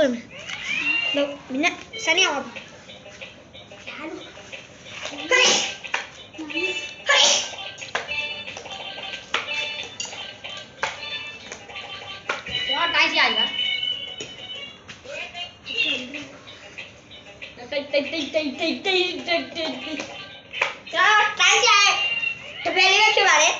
ထိုးတယ်လို့မင်းစနေအောင်ဒါလို့ဟေးကျွန်တော်တိုင်းစီရည်ပါတိတ်ကျွန်တော်တိုင်းစီရည်တပည့်လေးပဲဖြစ်ပါလေ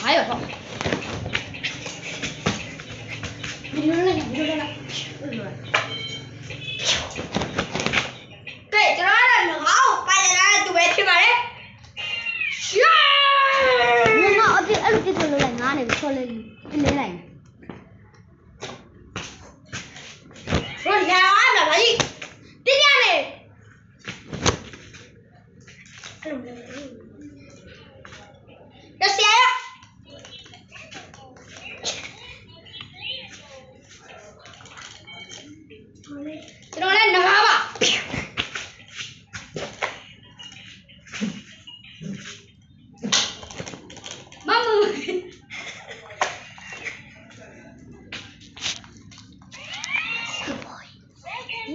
哪有错？对，ကျွန်တော်ကလည်းငါ့ကိုပိုင်လာတဲ့သူပဲဖြစ်ပါတယ်။ရှေးငါအပြစ်အဲ့လိုပြစ်ထုတ်လို့လိုက်ငါနေပြီးချော်လေးလေးလိုက်။ဘယ်ရအောင်လဲဘာကြီး။တင်းရနေ။အဲ့လိုတဆရာကျွန်တော်လည်းနဂါးပါမမ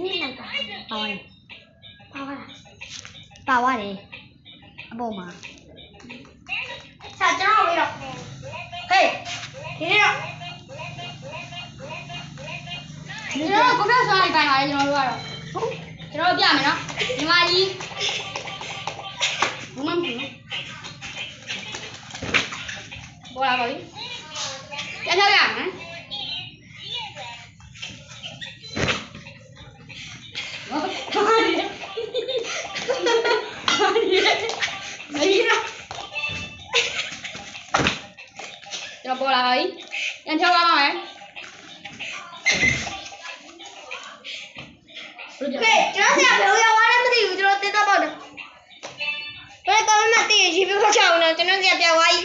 นี่นะပါဝါတယ်အပေါ်မှာစာကျွန်တော်လေးတော့ဟေးဒီနေ့တော့ကျွန်တော်ကိုပြောဆွမ်းလိုက်ပိုင်ပါလေကျွန်တော်တို့ကတော့ကျွန်တော်ပြမယ်နော်ညီမကြီးဘုံမမဘူးပေါ်လာပါပြီပြန်ထောက်ရမယ်ကျွန်တော်ပေါ်လာပါပြီပြန်ထောက်ရမှာမယ်Okay,ကျွန်တော်ဆရာဘယ်လိုရောက်သွားလဲမသိဘူးကျွန်တော်တက်တော့ပေါ့တယ်ဘယ်ကောင်မှတည်ရေးပြီးခေါ်ချအောင်နော်ကျွန်တော်ဆရာပြန်သွားပြီ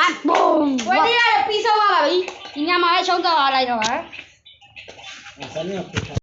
One boom ဝယ်ရတဲ့ပြီးဆုံးသွားပါပြီဒီညမှာပဲချုံးတော့လိုက်တော့ပါ